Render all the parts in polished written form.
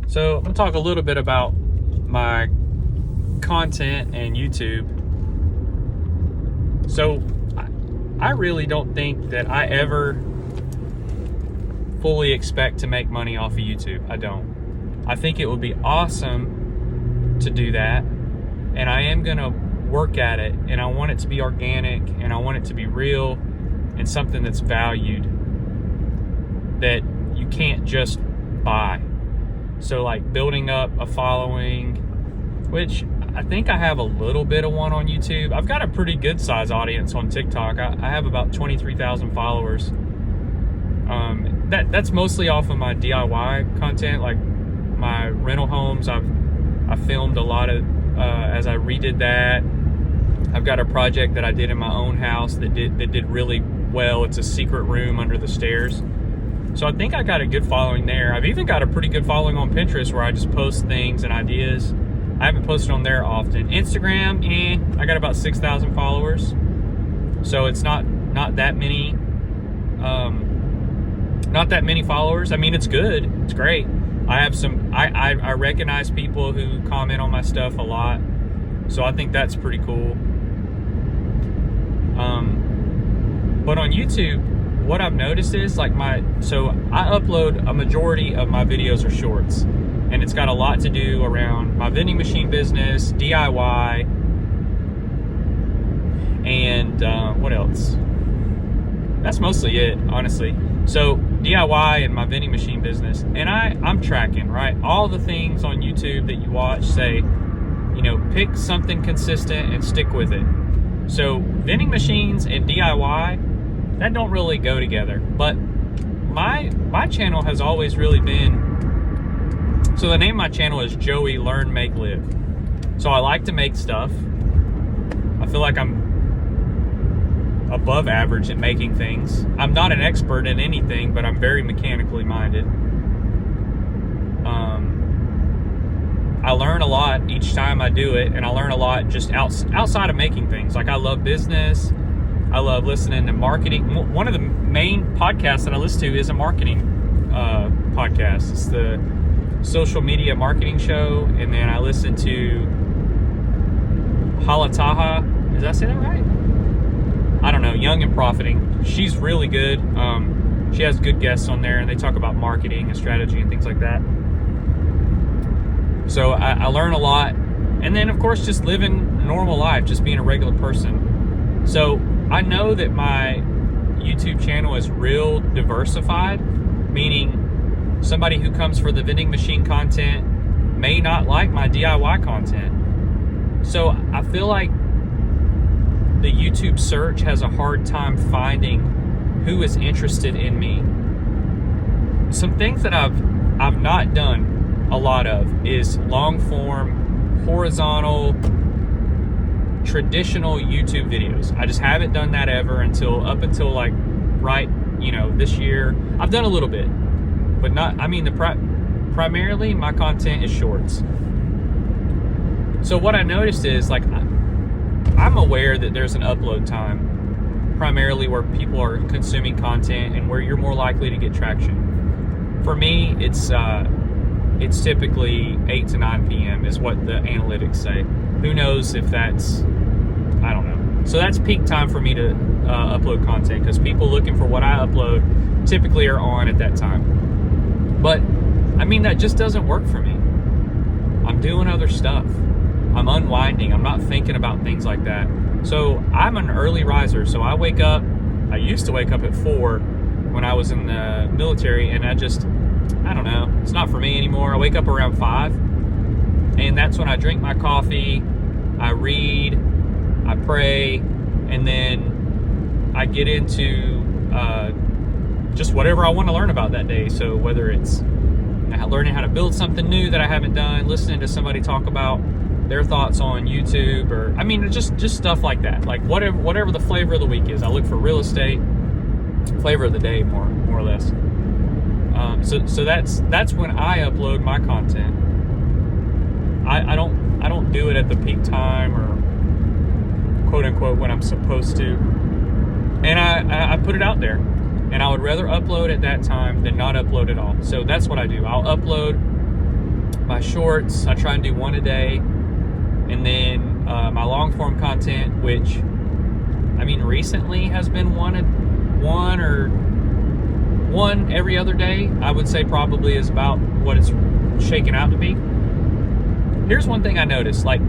So I'm gonna talk a little bit about my content and YouTube. So I really don't think that I ever fully expect to make money off of YouTube. I don't. I think it would be awesome to do that, and I am gonna work at it, and I want it to be organic, and I want it to be real and something that's valued, that you can't just buy. So like building up a following, which I think I have a little bit of one on YouTube. I've got a pretty good size audience on TikTok. I have about 23,000 followers. That's mostly off of my DIY content, like my rental homes. I filmed a lot of as I redid that. I've got a project that I did in my own house that did really well. It's a secret room under the stairs. So I think I got a good following there. I've even got a pretty good following on Pinterest, where I just post things and ideas. I haven't posted on there often. Instagram, I got about 6,000 followers. So it's not that many, not that many followers. I mean, it's good, it's great. I have some, I recognize people who comment on my stuff a lot. So I think that's pretty cool. But on YouTube, what I've noticed is like so I upload a majority of my videos are shorts, and it's got a lot to do around my vending machine business, DIY, and what else? That's mostly it, honestly. So DIY and my vending machine business, and I'm tracking, right? All the things on YouTube that you watch say, pick something consistent and stick with it. So vending machines and DIY, that don't really go together. But my channel has always really been, so the name of my channel is Joey Learn, Make, Live. So I like to make stuff. I feel like I'm above average at making things. I'm not an expert in anything, but I'm very mechanically minded. I learn a lot each time I do it, and I learn a lot just outside of making things. Like I love business. I love listening to marketing. One of the main podcasts that I listen to is a marketing podcast. It's the Social Media Marketing Show. And then I listen to Halataha. Did I say that right? I don't know. Young and Profiting. She's really good. She has good guests on there, and they talk about marketing and strategy and things like that. So I learn a lot. And then, of course, just living normal life, just being a regular person. So I know that my YouTube channel is real diversified, meaning somebody who comes for the vending machine content may not like my DIY content. So I feel like the YouTube search has a hard time finding who is interested in me. Some things that I've not done a lot of is long form, horizontal, traditional YouTube videos. I just haven't done that ever up until like this year. I've done a little bit, but not. I mean, primarily my content is shorts. So what I noticed is like I'm aware that there's an upload time, primarily where people are consuming content and where you're more likely to get traction. For me, it's typically 8 to 9 p.m. is what the analytics say. Who knows if that's, I don't know. So that's peak time for me to upload content, because people looking for what I upload typically are on at that time. But I mean, that just doesn't work for me. I'm doing other stuff. I'm unwinding. I'm not thinking about things like that. So I'm an early riser. So I used to wake up at 4 when I was in the military, and I don't know, it's not for me anymore. I wake up around 5, and that's when I drink my coffee, I read, I pray, and then I get into just whatever I want to learn about that day. So whether it's learning how to build something new that I haven't done, listening to somebody talk about their thoughts on YouTube, or I mean, just stuff like that. Like whatever the flavor of the week is. I look for real estate, flavor of the day, more or less. So that's when I upload my content. I don't do it at the peak time, or quote unquote when I'm supposed to. And I put it out there, and I would rather upload at that time than not upload at all. So that's what I do. I'll upload my shorts, I try and do one a day. And then my long form content, which, I mean, recently has been one every other day, I would say probably is about what it's shaken out to be. Here's one thing I noticed, like,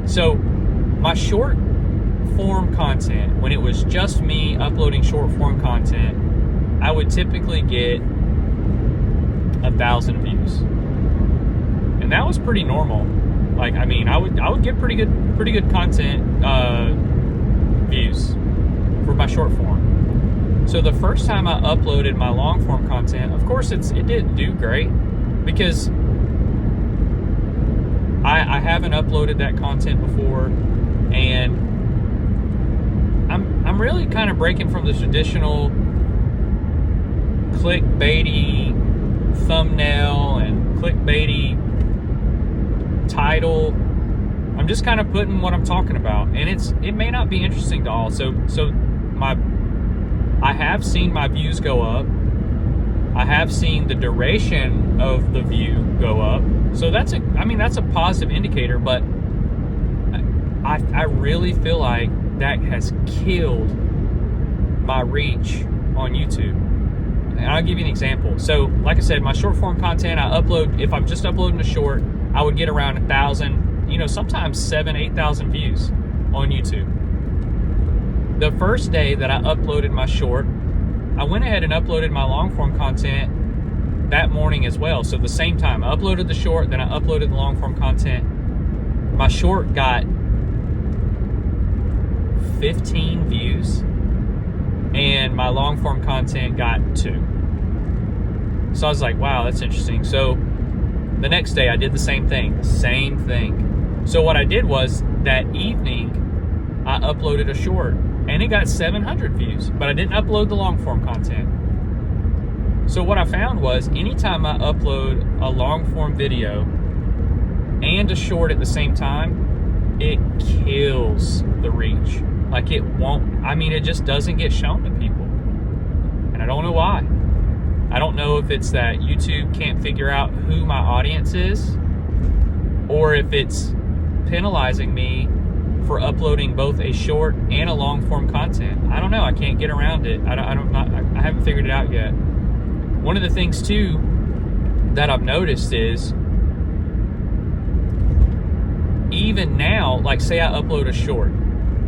so my short form content, when it was just me uploading short form content, I would typically get 1,000 views, and that was pretty normal. Like, I mean, I would get pretty good content views for my short form. So the first time I uploaded my long form content, of course it didn't do great, because I haven't uploaded that content before, and I'm really kind of breaking from the traditional clickbaity thumbnail and clickbaity title. I'm just kind of putting what I'm talking about, and it may not be interesting to all. So I have seen my views go up. I have seen the duration of the view go up. So that's a positive indicator, but I really feel like that has killed my reach on YouTube. And I'll give you an example. So, like I said, my short form content, if I'm just uploading a short, I would get around 1,000, sometimes 7,000, 8,000 views on YouTube. The first day that I uploaded my short, I went ahead and uploaded my long form content that morning as well. So the same time, I uploaded the short, then I uploaded the long form content. My short got 15 views, and my long form content got 2. So I was like, wow, that's interesting. So the next day I did the same thing. So what I did was, that evening I uploaded a short, and it got 700 views, but I didn't upload the long form content. So what I found was, anytime I upload a long form video and a short at the same time, it kills the reach. Like, it just doesn't get shown to people. And I don't know why. I don't know if it's that YouTube can't figure out who my audience is, or if it's penalizing me for uploading both a short and a long form content. I don't know. I can't get around it. I haven't figured it out yet. One of the things too that I've noticed is, even now, like, say I upload a short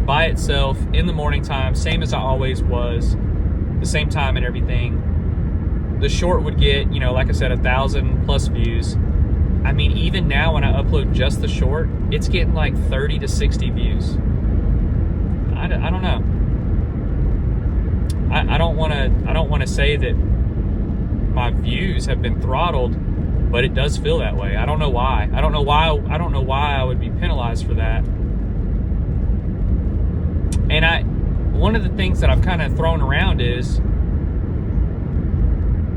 by itself in the morning time, same as I always was, the same time and everything, the short would get, like I said, 1,000 plus views. I mean, even now when I upload just the short, it's getting like 30 to 60 views. I don't know. I don't want to say that my views have been throttled, but it does feel that way. I don't know why. I don't know why I would be penalized for that. And one of the things that I've kind of thrown around is,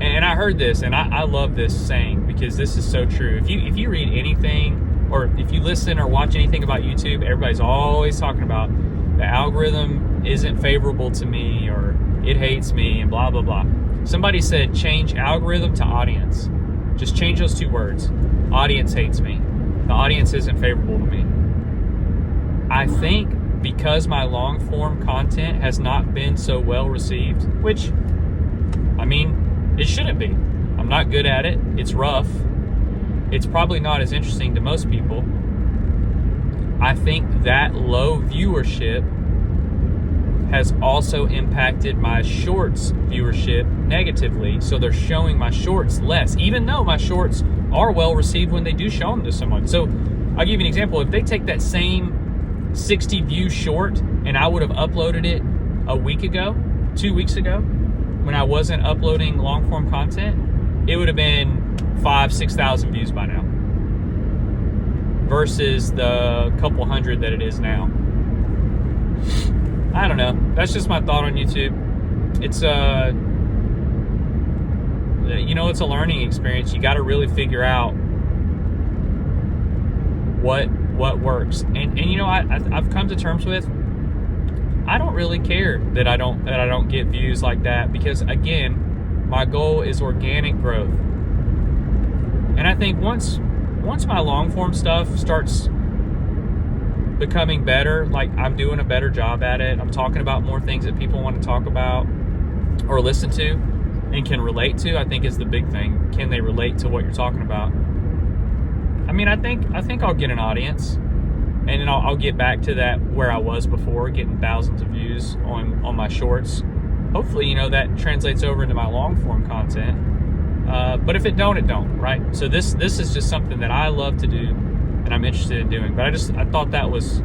and I heard this, and I love this saying, because this is so true. If you read anything, or if you listen or watch anything about YouTube, everybody's always talking about the algorithm isn't favorable to me, or it hates me, and blah, blah, blah. Somebody said, change algorithm to audience. Just change those 2 words. Audience hates me. The audience isn't favorable to me. I think because my long form content has not been so well received, which, I mean, it shouldn't be. I'm not good at it. It's rough. It's probably not as interesting to most people. I think that low viewership has also impacted my shorts viewership negatively. So they're showing my shorts less, even though my shorts are well received when they do show them to someone. So I'll give you an example. If they take that same 60 view short, and I would have uploaded it a week ago, 2 weeks ago, when I wasn't uploading long form content, it would have been 5,000-6,000 views by now, versus the couple hundred that it is now. I don't know. That's just my thought on YouTube. It's it's a learning experience. You got to really figure out what works. And I've come to terms with, I don't really care that I don't get views like that, because again, my goal is organic growth. And I think once once my long form stuff starts becoming better, like I'm doing a better job at it, I'm talking about more things that people want to talk about or listen to and can relate to, I think is the big thing. Can they relate to what you're talking about? I mean, I think I'll get an audience, and then I'll get back to that where I was before, getting thousands of views on my shorts. Hopefully, you know, that translates over into my long form content. But if it don't, it don't, right? So this is just something that I love to do and I'm interested in doing. But I thought that was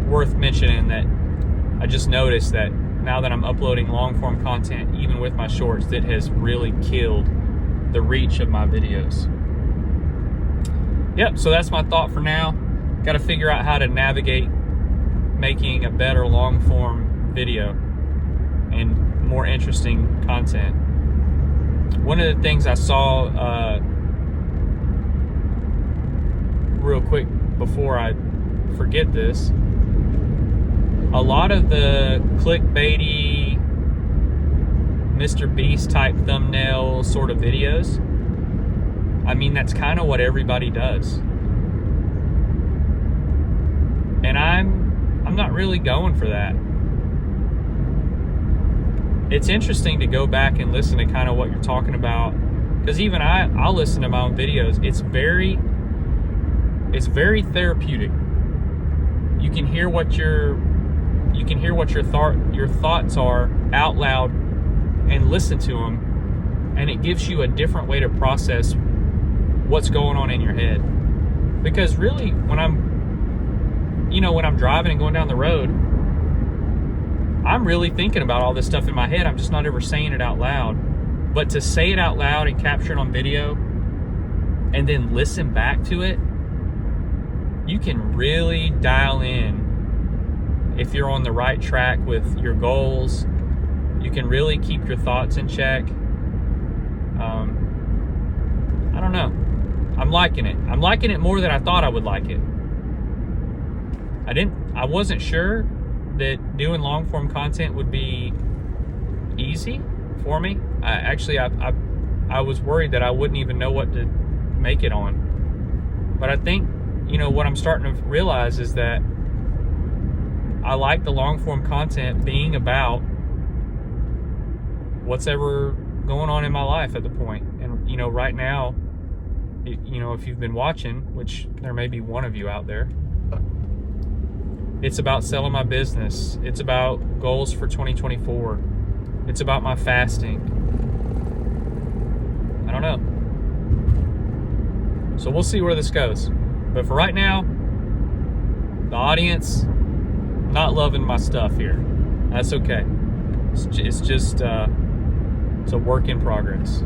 worth mentioning, that I just noticed that now that I'm uploading long form content, even with my shorts, it has really killed the reach of my videos. Yep, so that's my thought for now. Got to figure out how to navigate making a better long form video and more interesting content. One of the things I saw real quick before I forget this, a lot of the clickbaity Mr. Beast type thumbnail sort of videos, I mean, that's kind of what everybody does. And I'm not really going for that. It's interesting to go back and listen to kind of what you're talking about, because even I'll listen to my own videos. It's very therapeutic. You can hear what your thoughts are out loud and listen to them, and it gives you a different way to process what's going on in your head. Because really, when I'm driving and going down the road, I'm really thinking about all this stuff in my head. I'm just not ever saying it out loud. But to say it out loud and capture it on video and then listen back to it, you can really dial in if you're on the right track with your goals. You can really keep your thoughts in check. I don't know. I'm liking it. I'm liking it more than I thought I would like it. I wasn't sure that doing long form content would be easy for me. I was worried that I wouldn't even know what to make it on. But I think, what I'm starting to realize is that I like the long form content being about what's ever going on in my life at the point. And, right now, if you've been watching, which there may be one of you out there, it's about selling my business. It's about goals for 2024. It's about my fasting. I don't know. So we'll see where this goes. But for right now, the audience not loving my stuff here. That's okay. It's just it's a work in progress.